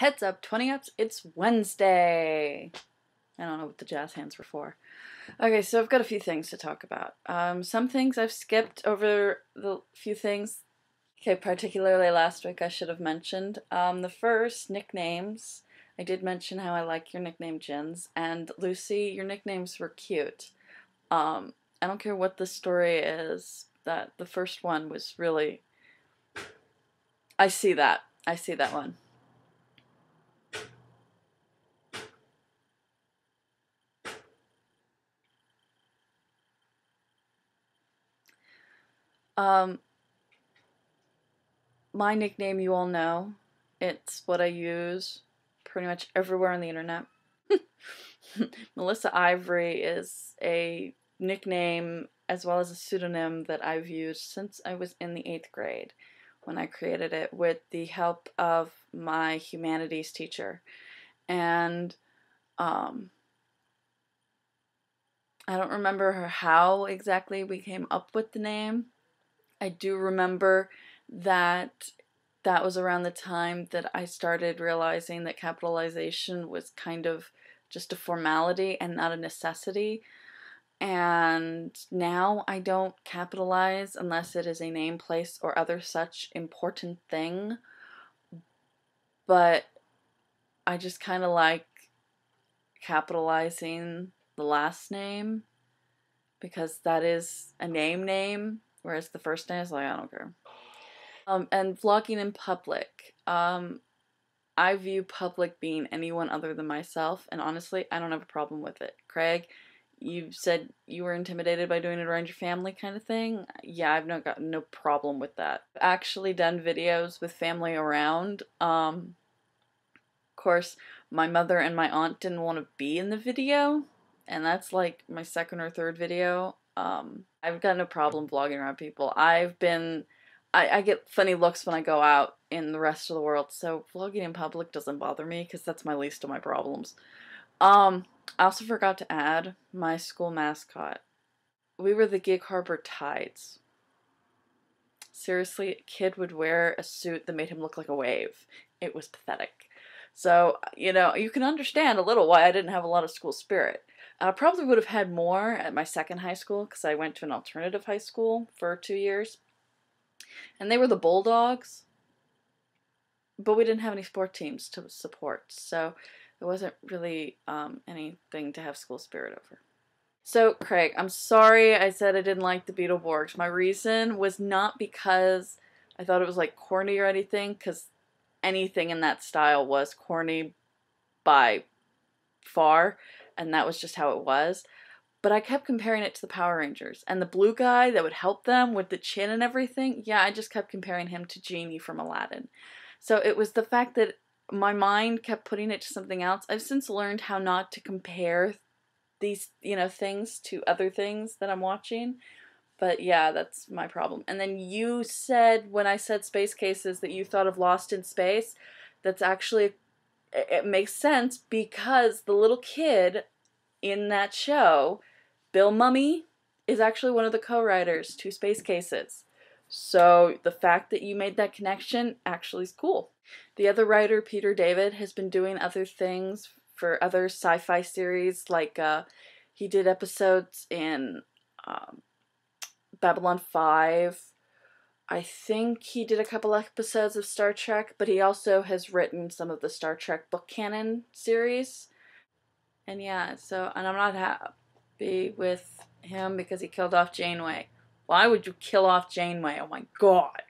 Heads up, 20 ups, it's Wednesday. I don't know what the jazz hands were for. Okay, so I've got a few things to talk about. Some things I've skipped over the few things. Okay, particularly last week I should have mentioned. The first, nicknames. I did mention how I like your nickname, Jins. And Lucy, your nicknames were cute. I don't care what the story is, that the first one was really... I see that. I see that one. My nickname you all know. It's what I use pretty much everywhere on the internet. Melissa Ivory is a nickname as well as a pseudonym that I've used since I was in the 8th grade when I created it with the help of my humanities teacher. And I don't remember how exactly we came up with the name. I do remember that was around the time that I started realizing that capitalization was kind of just a formality and not a necessity. And now I don't capitalize unless it is a name, place, or other such important thing. But I just kind of like capitalizing the last name because that is a name, whereas the first name is like, I don't care. And vlogging in public. I view public being anyone other than myself, and honestly, I don't have a problem with it. Craig, you said you were intimidated by doing it around your family kind of thing. Yeah, I've got no problem with that. I've actually done videos with family around. Of course, my mother and my aunt didn't want to be in the video, and that's like my second or third video. I've got no problem vlogging around people. I get funny looks when I go out in the rest of the world, so vlogging in public doesn't bother me because that's my least of my problems. I also forgot to add my school mascot. We were the Gig Harbor Tides. Seriously, a kid would wear a suit that made him look like a wave. It was pathetic. So, you know, you can understand a little why I didn't have a lot of school spirit. I probably would have had more at my second high school because I went to an alternative high school for 2 years. And they were the Bulldogs, but we didn't have any sport teams to support, so it wasn't really anything to have school spirit over. So, Craig, I'm sorry I said I didn't like the Beetleborgs. My reason was not because I thought it was like corny or anything, because anything in that style was corny by far, and that was just how it was. But I kept comparing it to the Power Rangers. And the blue guy that would help them with the chin and everything, yeah, I just kept comparing him to Genie from Aladdin. So it was the fact that my mind kept putting it to something else. I've since learned how not to compare these, things to other things that I'm watching. But yeah, that's my problem. And then you said, when I said Space Cases, that you thought of Lost in Space. That's actually, it makes sense because the little kid in that show, Bill Mummy, is actually one of the co-writers to Space Cases. So the fact that you made that connection actually is cool. The other writer, Peter David, has been doing other things for other sci-fi series, like he did episodes in Babylon 5. I think he did a couple episodes of Star Trek, but he also has written some of the Star Trek book canon series. And yeah, and I'm not happy with him because he killed off Janeway. Why would you kill off Janeway? Oh my god.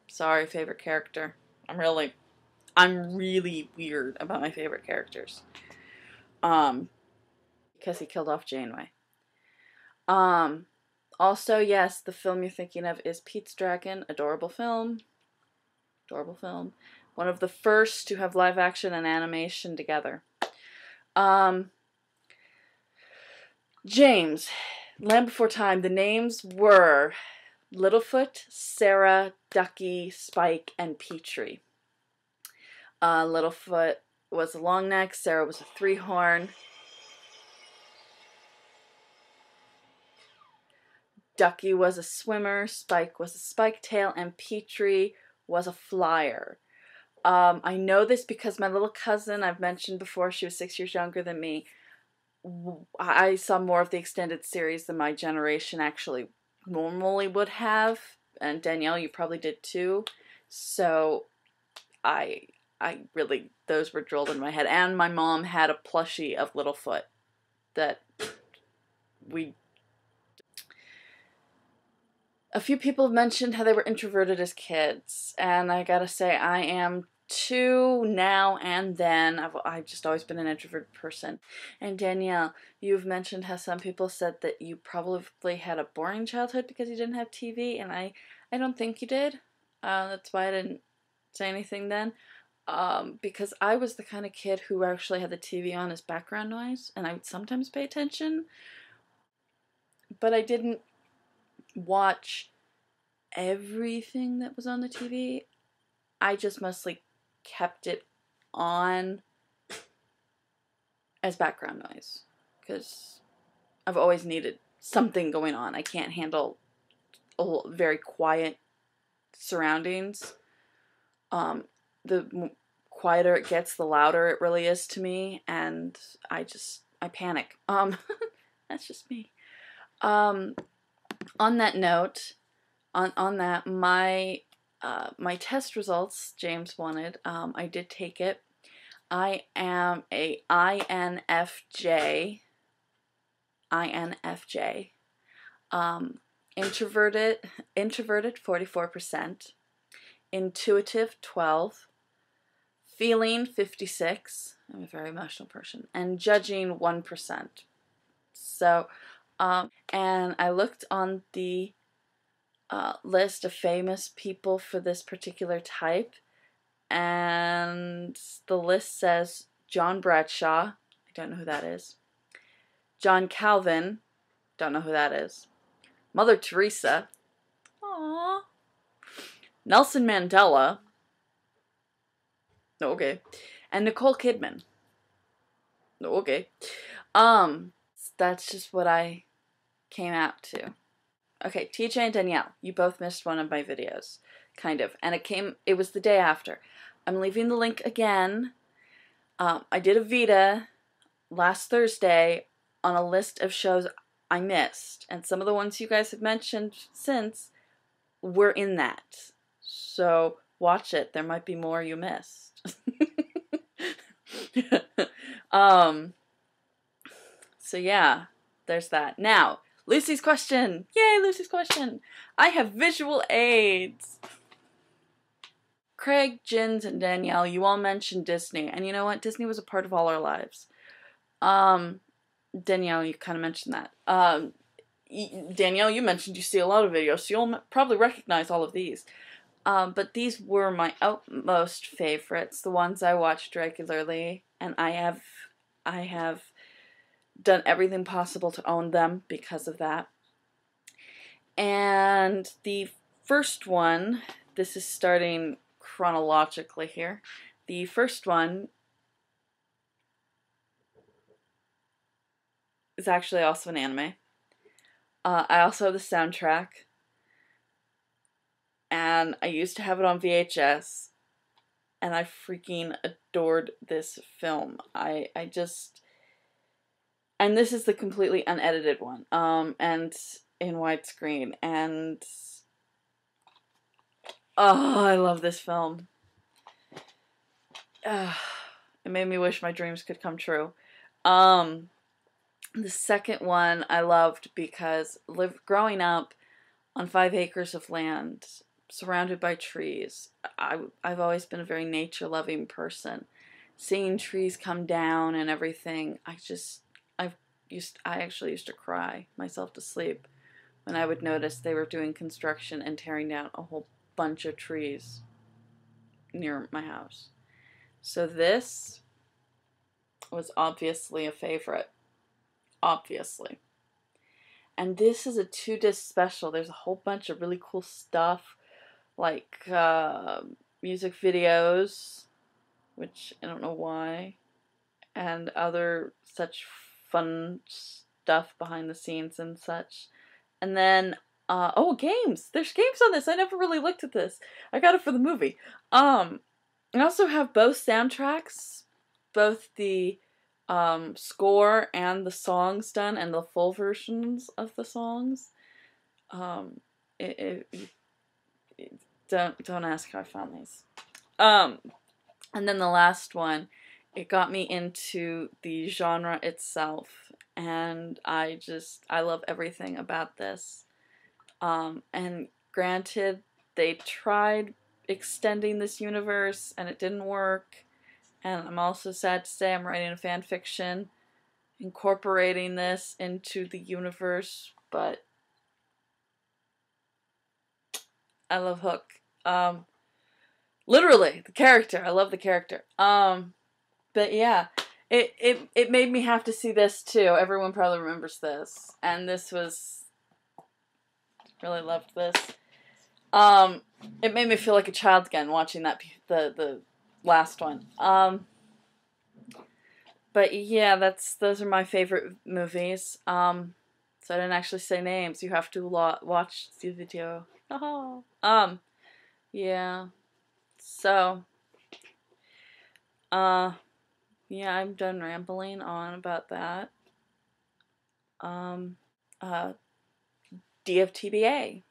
Sorry, favorite character. I'm really weird about my favorite characters. Because he killed off Janeway. Also, yes, the film you're thinking of is Pete's Dragon. Adorable film. Adorable film. One of the first to have live action and animation together. James, Land Before Time, the names were Littlefoot, Sarah, Ducky, Spike, and Petrie. Littlefoot was a long neck, Sarah was a 3-horn. Ducky was a swimmer, Spike was a spike tail, and Petrie was a flyer. I know this because my little cousin, I've mentioned before, she was 6 years younger than me. I saw more of the extended series than my generation actually normally would have. And Danielle, you probably did too. So I really, those were drilled in my head. And my mom had a plushie of Littlefoot that we... A few people have mentioned how they were introverted as kids, and I gotta say, I am too now and then. I've just always been an introverted person. And Danielle, you've mentioned how some people said that you probably had a boring childhood because you didn't have TV, and I don't think you did. That's why I didn't say anything then. Because I was the kind of kid who actually had the TV on as background noise, and I would sometimes pay attention, but I didn't watch everything that was on the TV. I just mostly kept it on as background noise because I've always needed something going on. I can't handle very quiet surroundings. The quieter it gets, the louder it really is to me, and I panic. That's just me. On that note, on that, my test results James wanted, I did take it. I am a INFJ. Introverted 44%, intuitive 12, feeling 56. I'm a very emotional person, and judging 1%. So, and I looked on the list of famous people for this particular type, and the list says John Bradshaw, I don't know who that is. John Calvin, don't know who that is. Mother Teresa, aww. Nelson Mandela, okay, and Nicole Kidman, okay. That's just what I came out to. Okay, TJ and Danielle, you both missed one of my videos, kind of, and it was the day after. I'm leaving the link again. I did a Vita last Thursday on a list of shows I missed, and some of the ones you guys have mentioned since were in that. So watch it. There might be more you missed. So yeah, there's that. Now, Lucy's question. Yay, Lucy's question. I have visual aids. Craig, Jins, and Danielle, you all mentioned Disney. And you know what? Disney was a part of all our lives. Danielle, you kind of mentioned that. Danielle, you mentioned you see a lot of videos, so you'll probably recognize all of these. But these were my utmost favorites, the ones I watched regularly, and I have done everything possible to own them because of that. And the first one, this is starting chronologically here. The first one is actually also an anime. I also have the soundtrack, and I used to have it on VHS, and I freaking adored this film. And this is the completely unedited one, and in widescreen, and oh, I love this film. It made me wish my dreams could come true. The second one I loved because growing up on 5 acres of land, surrounded by trees, I've always been a very nature-loving person. Seeing trees come down and everything, I actually used to cry myself to sleep when I would notice they were doing construction and tearing down a whole bunch of trees near my house. So this was obviously a favorite. Obviously. And this is a 2-disc special. There's a whole bunch of really cool stuff, like music videos, which I don't know why, and other such fun stuff behind the scenes and such. And then Oh, games. There's games on this. I never really looked at this. I got it for the movie. I also have both soundtracks, both the score and the songs done, and the full versions of the songs. Um, don't ask how I found these. And then the last one, it got me into the genre itself, and I love everything about this. And granted, they tried extending this universe, and it didn't work. And I'm also sad to say I'm writing a fan fiction incorporating this into the universe, but I love Hook. Literally, the character. I love the character. But yeah, it made me have to see this too. Everyone probably remembers this, and this was really loved this. It made me feel like a child again watching that the last one. But yeah, those are my favorite movies. So I didn't actually say names. You have to watch the video. Yeah. So, yeah, I'm done rambling on about that. DFTBA.